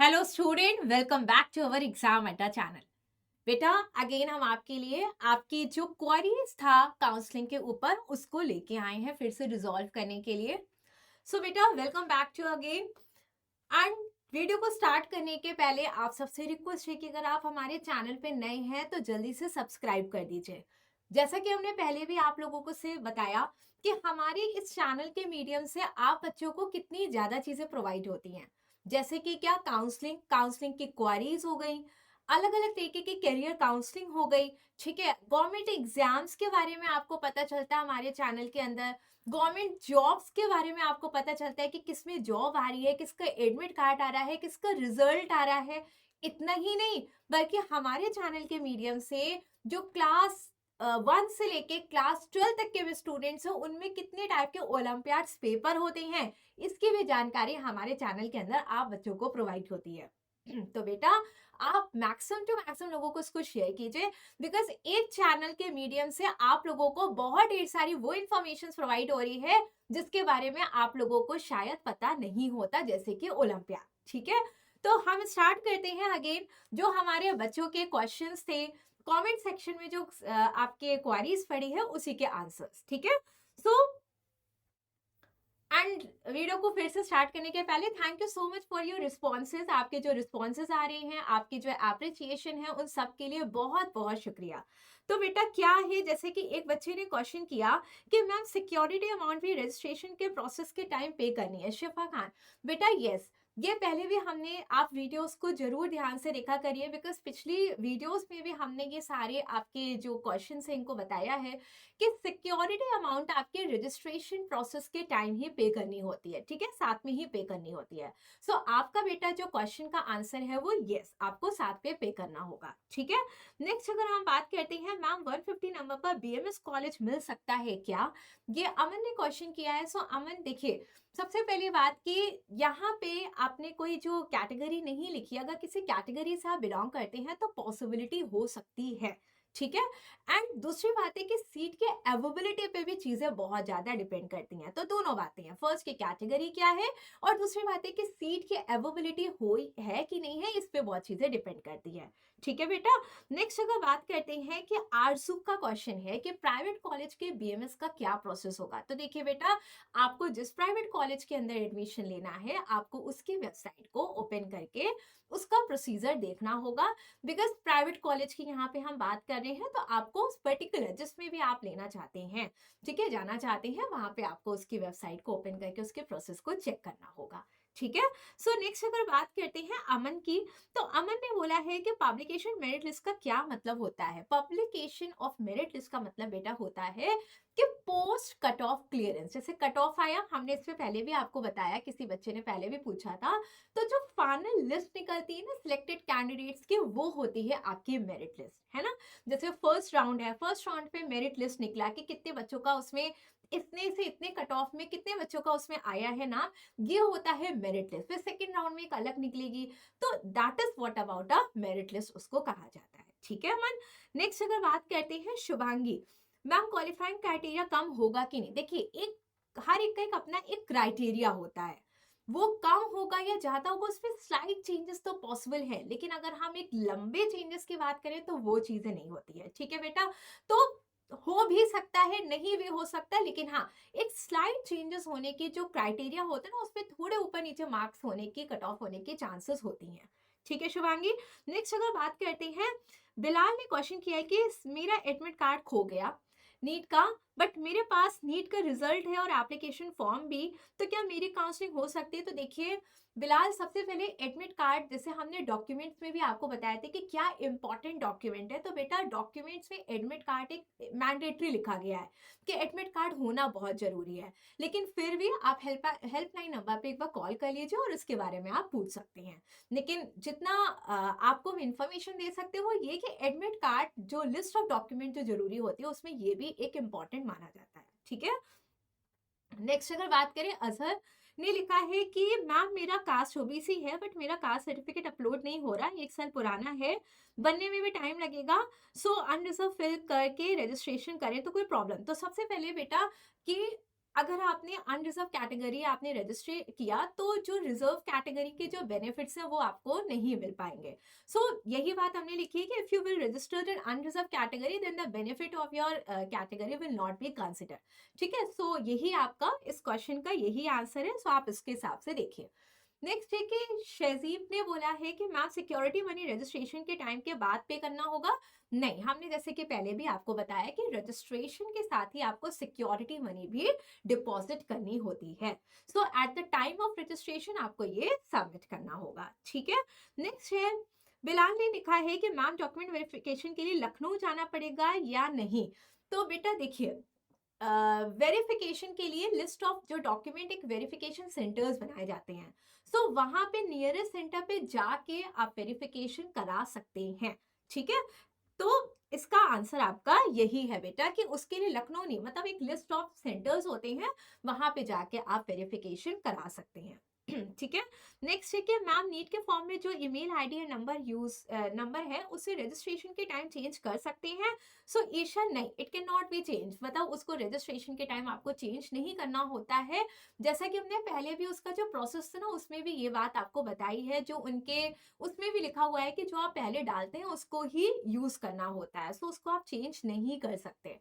Hello student, welcome back to our exam Adda channel. बेटा, again हम आपके लिए आपकी जो क्वेरीज था काउंसलिंग के ऊपर उसको लेके आए हैं फिर से रिजॉल्व करने के लिए। सो बेटा, welcome back to again. And video को स्टार्ट करने के पहले आप सबसे रिक्वेस्ट है कि अगर आप हमारे चैनल पे नए हैं तो जल्दी से सब्सक्राइब कर दीजिए। जैसा कि हमने पहले भी आप लोगों को से बताया कि हमारे इस चैनल के मीडियम से आप बच्चों को कितनी ज्यादा चीजें प्रोवाइड होती हैं, जैसे कि क्या काउंसलिंग काउंसलिंग की क्वारीज हो गई, अलग अलग तरीके की करियर काउंसलिंग हो गई। ठीक है, गवर्नमेंट एग्जाम्स के बारे में आपको पता चलता है हमारे चैनल के अंदर। गवर्नमेंट जॉब्स के बारे में आपको पता चलता है कि किसमें जॉब आ रही है, किसका एडमिट कार्ड आ रहा है, किसका रिजल्ट आ रहा है। इतना ही नहीं, बल्कि हमारे चैनल के मीडियम से जो क्लास 1 से लेके क्लास 12 तक के भी स्टूडेंट्स हैं उनमें कितने टाइप के ओलंपियाड्स पेपर होते हैं, इसकी भी जानकारी हमारे चैनल के अंदर आप बच्चों को प्रोवाइड होती है। तो बेटा, आप मैक्सिमम टू मैक्सिमम लोगों को इसको शेयर कीजिए, बिकॉज एक चैनल के मीडियम से आप लोगों को बहुत ढेर सारी वो इन्फॉर्मेशन प्रोवाइड हो रही है जिसके बारे में आप लोगों को शायद पता नहीं होता, जैसे कि ओलंपियाड। ठीक है, तो हम स्टार्ट करते हैं अगेन। जो हमारे बच्चों के क्वेश्चंस थे कमेंट सेक्शन में, जो आपके क्वेरीज पड़ी है उसी के आंसर्स। ठीक है, सो एंड वीडियो को फिर से स्टार्ट करने के पहले thank you so much for your responses. आपके जो रिस्पॉन्सेज आ रहे हैं, आपकी जो अप्रिसिएशन है, उन सब के लिए बहुत बहुत शुक्रिया। तो बेटा क्या है, जैसे कि एक बच्चे ने क्वेश्चन किया कि मैम सिक्योरिटी अमाउंट भी रजिस्ट्रेशन के प्रोसेस के टाइम पे करनी है, शिफा खान। बेटा यस, ये पहले भी हमने, आप वीडियोस को जरूर ध्यान से देखा करिए, बिकॉज पिछली वीडियोस में भी हमने ये सारे आपके जो क्वेश्चन है इनको बताया है कि सिक्योरिटी अमाउंट आपके रजिस्ट्रेशन प्रोसेस के टाइम ही पे करनी होती है। ठीक है, साथ में ही पे करनी होती है। सो आपका बेटा जो क्वेश्चन का आंसर है वो यस, आपको साथ में पे करना होगा। ठीक है, नेक्स्ट अगर हम बात करते हैं, मैम 150 नंबर पर बीएमएस कॉलेज मिल सकता है क्या, ये अमन ने क्वेश्चन किया है। सो अमन देखिए, सबसे पहली बात कि यहाँ पे आपने कोई जो कैटेगरी नहीं लिखी, अगर किसी कैटेगरी से आप बिलोंग करते हैं तो पॉसिबिलिटी हो सकती है। ठीक है, एंड दूसरी बात है कि सीट के अवेलेबिलिटी पे भी चीजें बहुत ज्यादा डिपेंड करती हैं। तो दोनों बातें हैं, फर्स्ट की कैटेगरी क्या है और दूसरी बात है कि सीट की अवेलेबिलिटी हुई है कि नहीं है, इस पे बहुत चीजें डिपेंड करती है। ठीक है बेटा, नेक्स्ट अगर बात करते हैं कि आरजू का क्वेश्चन है कि प्राइवेट कॉलेज के बीएमएस का क्या प्रोसेस होगा। तो देखिए बेटा, आपको जिस प्राइवेट कॉलेज के अंदर एडमिशन लेना है, आपको उसकी वेबसाइट को ओपन करके उसका प्रोसीजर देखना होगा। बिकॉज प्राइवेट कॉलेज की यहाँ पे हम बात कर रहे हैं, तो आपको पर्टिकुलर जिसमें भी आप लेना चाहते हैं, ठीक है, जाना चाहते हैं, वहां पे आपको उसकी वेबसाइट को ओपन करके उसके प्रोसेस को चेक करना होगा। ठीक है, सो नेक्स्ट अगर बात करते हैं अमन की, तो अमन ने बोला है कि पब्लिकेशन मेरिट लिस्ट का क्या मतलब होता है। पब्लिकेशन ऑफ मेरिट लिस्ट का मतलब बेटा होता है कि पोस्ट कट ऑफ क्लियरेंस, जैसे कट ऑफ आया, हमने इससे पहले भी आपको बताया, किसी बच्चे ने पहले भी पूछा था, तो जो फाइनल लिस्ट निकलती है ना सिलेक्टेड कैंडिडेट्स की, वो होती है आपकी मेरिट लिस्ट, है ना। जैसे फर्स्ट राउंड है, फर्स्ट राउंड पे मेरिट लिस्ट निकला कि कितने बच्चों का उसमें, इतने से इतने कट ऑफ में कितने बच्चों का उसमें आया है नाम, ये होता है मेरिट लिस्ट। फिर सेकंड राउंड में एक अलग निकलेगी, तो that is what about a merit list उसको कहा जाता है। ठीक है मन। नेक्स्ट अगर बात करते हैं शुभांगी, मैम क्वालिफाइंग क्राइटेरिया कम होगा कि नहीं। देखिए, एक हर एक का एक अपना एक क्राइटेरिया होता है, वो कम होगा या ज्यादा होगा उसमें स्लाइट चेंजेस तो पॉसिबल है, लेकिन अगर हम एक लंबे चेंजेस की बात करें तो वो चीजें नहीं होती है। ठीक है बेटा, तो हो भी सकता है, नहीं भी हो सकता, लेकिन हाँ, एक स्लाइट चेंजेस होने की जो क्राइटेरिया होता है ना, उसमें थोड़े ऊपर नीचे मार्क्स होने की, कट ऑफ होने की चांसेस होती हैं। ठीक है शुभांगी, नेक्स्ट अगर बात करते हैं, बिलाल ने क्वेश्चन किया है कि मेरा एडमिट कार्ड खो गया नीट का, बट मेरे पास नीट का रिजल्ट है और एप्लीकेशन फॉर्म भी, तो क्या मेरी काउंसलिंग हो सकती है। तो देखिए बिलाल, सबसे पहले एडमिट कार्ड, जैसे हमने डॉक्यूमेंट्स में भी आपको बताया था कि क्या इंपॉर्टेंट डॉक्यूमेंट है, तो बेटा डॉक्यूमेंट्स में एडमिट कार्ड एक मैंडेटरी लिखा गया है कि एडमिट कार्ड होना बहुत जरूरी है। लेकिन फिर भी आप हेल्पलाइन नंबर पे एक बार कॉल कर लीजिए और उसके बारे में आप पूछ सकते हैं। लेकिन जितना आपको हम इंफॉर्मेशन दे सकते हो ये कि एडमिट कार्ड जो लिस्ट ऑफ डॉक्यूमेंट जो जरूरी होती है उसमें ये भी एक इंपॉर्टेंट माना जाता है। ठीक है, नेक्स्ट अगर बात करें, अजहर ने लिखा है कि मैम मेरा कास्ट ओबीसी है, बट मेरा कास्ट सर्टिफिकेट अपलोड नहीं हो रहा, 1 साल पुराना है, बनने में भी टाइम लगेगा, सो अनरिजर्व फिल करके रजिस्ट्रेशन करें तो कोई प्रॉब्लम। तो सबसे पहले बेटा कि अगर आपने अनरिजर्व कैटेगरी आपने रजिस्टर किया तो जो रिजर्व कैटेगरी के जो बेनिफिट्स हैं वो आपको नहीं मिल पाएंगे। सो यही बात हमने लिखी है कि if you will register in unreserve category then the benefit of your category will not be consider. ठीक है, सो यही आपका इस क्वेश्चन का यही आंसर है। सो आप इसके हिसाब से देखिए। नेक्स्ट है कि शहजीब ने बोला है कि मैम सिक्योरिटी मनी रजिस्ट्रेशन के टाइम के बाद पे करना होगा। नहीं, हमने जैसे कि पहले भी आपको बताया कि रजिस्ट्रेशन के साथ ही आपको सिक्योरिटी मनी भी डिपॉजिट करनी होती है। So at the time of registration आपको ये सबमिट करना होगा। ठीक है, नेक्स्ट है बिलाल ने लिखा है कि मैम डॉक्यूमेंट वेरिफिकेशन के लिए लखनऊ जाना पड़ेगा या नहीं। तो बेटा देखिए, वेरिफिकेशन के लिए लिस्ट ऑफ जो डॉक्यूमेंट एक वेरिफिकेशन सेंटर्स बनाए जाते हैं। सो वहां पे नियरेस्ट सेंटर पे जाके आप वेरिफिकेशन करा सकते हैं। ठीक है, तो इसका आंसर आपका यही है बेटा कि उसके लिए लखनऊ नहीं, मतलब एक लिस्ट ऑफ सेंटर्स होते हैं, वहां पे जाके आप वेरिफिकेशन करा सकते हैं। ठीक है, नेक्स्ट है कि मैम नीट के फॉर्म में जो ईमेल आईडी या नंबर है उसे रजिस्ट्रेशन के टाइम चेंज कर सकते हैं। सो ईशा नहीं, it can not be change, मतलब उसको रजिस्ट्रेशन के टाइम आपको चेंज नहीं करना होता है। जैसा कि हमने पहले भी उसका जो प्रोसेस था ना उसमें भी ये बात आपको बताई है, जो उनके उसमें भी लिखा हुआ है कि जो आप पहले डालते हैं उसको ही यूज करना होता है। सो उसको आप चेंज नहीं कर सकते।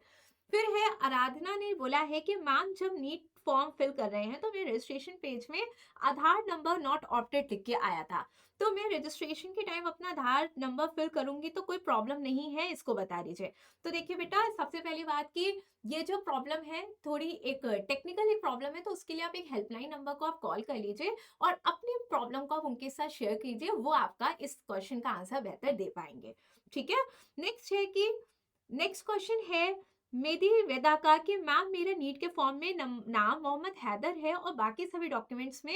फिर है आराधना ने बोला है कि मैम जब नीट फॉर्म फिल कर रहे हैं तो मेरे रजिस्ट्रेशन पेज में आधार नंबर नॉट ऑप्टेड लिख के आया था, तो मैं रजिस्ट्रेशन के टाइम अपना आधार नंबर फिल करूंगी तो कोई प्रॉब्लम नहीं है, इसको बता दीजिए। तो देखिए बेटा, सबसे पहली बात कि ये जो प्रॉब्लम है थोड़ी एक टेक्निकल एक प्रॉब्लम है, तो उसके लिए आप एक हेल्पलाइन नंबर को आप कॉल कर लीजिए और अपनी प्रॉब्लम को आप उनके साथ शेयर कीजिए, वो आपका इस क्वेश्चन का आंसर बेहतर दे पाएंगे। ठीक है, नेक्स्ट है कि नेक्स्ट क्वेश्चन है मेरी वेदा का कि मैम मेरे नीट के फॉर्म में नाम मोहम्मद हैदर है और बाकी सभी डॉक्यूमेंट्स में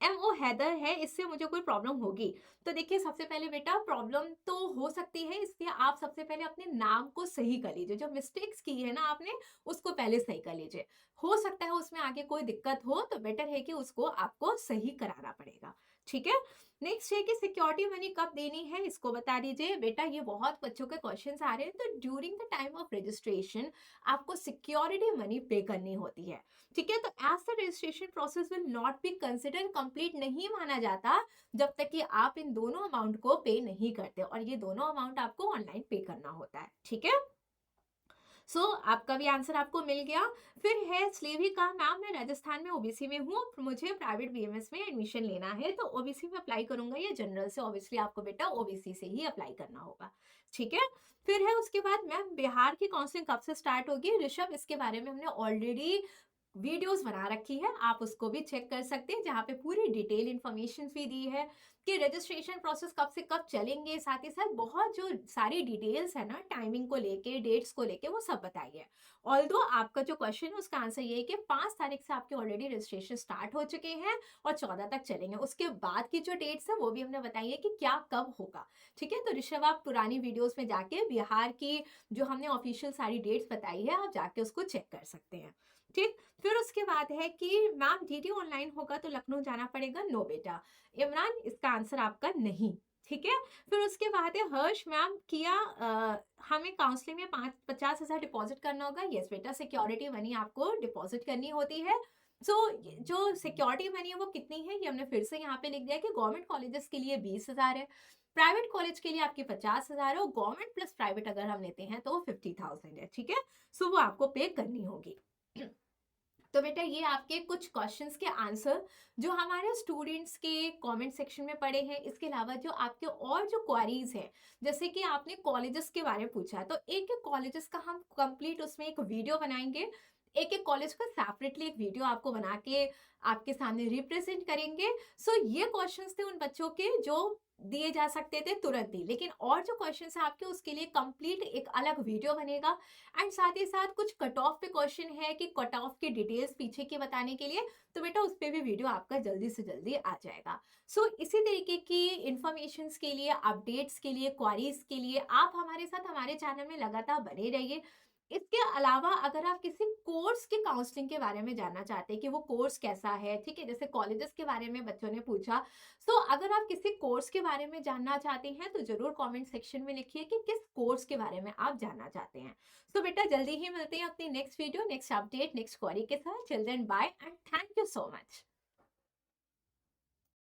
MO हैदर है, इससे मुझे कोई प्रॉब्लम होगी? तो देखिए, सबसे पहले बेटा प्रॉब्लम तो हो सकती है, इसलिए आप सबसे पहले अपने नाम को सही कर लीजिए। जो मिस्टेक्स की है ना आपने, उसको पहले सही कर लीजिए। हो सकता है उसमें आगे कोई दिक्कत हो, तो बेटर है कि उसको आपको सही कराना पड़ेगा। ठीक है, नेक्स्ट है कि सिक्योरिटी मनी कब देनी है, इसको बता दीजिए। बेटा ये बहुत बच्चों के क्वेश्चंस आ रहे हैं, तो during the time of registration आपको सिक्योरिटी मनी पे करनी होती है। ठीक है, तो as the registration process will not be consider complete नहीं माना जाता जब तक कि आप इन दोनों अमाउंट को पे नहीं करते, और ये दोनों अमाउंट आपको ऑनलाइन पे करना होता है। ठीक है, सो आपका भी आंसर आपको मिल गया। फिर है स्लेवी का मैम मैं राजस्थान में ओबीसी में हूँ, मुझे प्राइवेट बीएमएस में एडमिशन लेना है, तो ओबीसी में अप्लाई करूंगा या जनरल से? ऑब्वियसली आपको बेटा ओबीसी से ही अप्लाई करना होगा। ठीक है, फिर है उसके बाद मैम बिहार की काउंसलिंग कब से स्टार्ट होगी? ऋषभ, इसके बारे में हमने ऑलरेडी वीडियोस बना रखी है, आप उसको भी चेक कर सकते हैं, जहाँ पे पूरी डिटेल इन्फॉर्मेशन भी दी है कि रजिस्ट्रेशन प्रोसेस कब से कब चलेंगे, साथ ही साथ बहुत जो सारी डिटेल्स है ना टाइमिंग को लेके, डेट्स को लेके, वो सब बताइए। ऑल्दो आपका जो क्वेश्चन है उसका आंसर ये है कि 5 तारीख से आपके ऑलरेडी रजिस्ट्रेशन स्टार्ट हो चुके हैं और 14 तक चलेंगे। उसके बाद की जो डेट्स है वो भी हमने बताई है कि क्या कब होगा। ठीक है, तो ऋषभ आप पुरानी वीडियोस में जाके बिहार की जो हमने ऑफिशियल सारी डेट्स बताई है, आप जाके उसको चेक कर सकते हैं। ठीक, फिर उसके बाद है कि मैम डीडी ऑनलाइन होगा तो लखनऊ जाना पड़ेगा? नो बेटा। इमरान, इसका आंसर आपका नहीं। ठीक है, फिर उसके बाद है हर्ष मैम किया हमें काउंसलिंग में 50,000 डिपॉजिट करना होगा? यस बेटा, सिक्योरिटी मनी आपको डिपॉजिट करनी होती है। सो जो सिक्योरिटी मनी है वो कितनी है, ये हमने फिर से यहाँ पे लिख दिया कि गवर्नमेंट कॉलेजेस के लिए 20,000 है, प्राइवेट कॉलेज के लिए आपके 50,000 है, और गवर्नमेंट प्लस प्राइवेट अगर हम लेते हैं तो 50,000 है। ठीक है, सो वो आपको पे करनी होगी। तो बेटा ये आपके कुछ क्वेश्चंस के आंसर जो हमारे स्टूडेंट्स के कमेंट सेक्शन में पड़े हैं, इसके अलावा जो आपके और जो क्वेरीज हैं, जैसे कि आपने कॉलेजेस के बारे में पूछा, तो एक एक कॉलेजेस का हम कंप्लीट उसमें एक वीडियो बनाएंगे, एक एक कॉलेज का सेपरेटली एक वीडियो आपको बना के आपके सामने रिप्रेजेंट करेंगे। सो ये क्वेश्चंस थे उन बच्चों के जो दिए जा सकते थे तुरंत ही, लेकिन और जो क्वेश्चंस है आपके उसके लिए कंप्लीट एक अलग वीडियो बनेगा। एंड साथ ही साथ कुछ कट ऑफ पे क्वेश्चन है कि कट ऑफ के डिटेल्स पीछे के बताने के लिए, तो बेटा उस पर भी वीडियो आपका जल्दी से जल्दी आ जाएगा। सो इसी तरीके की इंफॉर्मेशन के लिए, अपडेट्स के लिए, क्वारीज के लिए आप हमारे साथ हमारे चैनल में लगातार बने रहिए। इसके अलावा अगर आप किसी कोर्स के काउंसलिंग के बारे में जानना चाहते हैं कि वो कोर्स कैसा है, ठीक है? जैसे कॉलेजेस के बारे में बच्चों ने पूछा, सो अगर आप किसी कोर्स के बारे में जानना चाहते हैं, तो ज़रूर कमेंट सेक्शन में लिखिए कि किस कोर्स के बारे में आप जानना चाहते हैं। सो बेटा जल्दी ही मिलते हैं अपनी next video, next update, next query के साथ। Till then bye and thank you so much.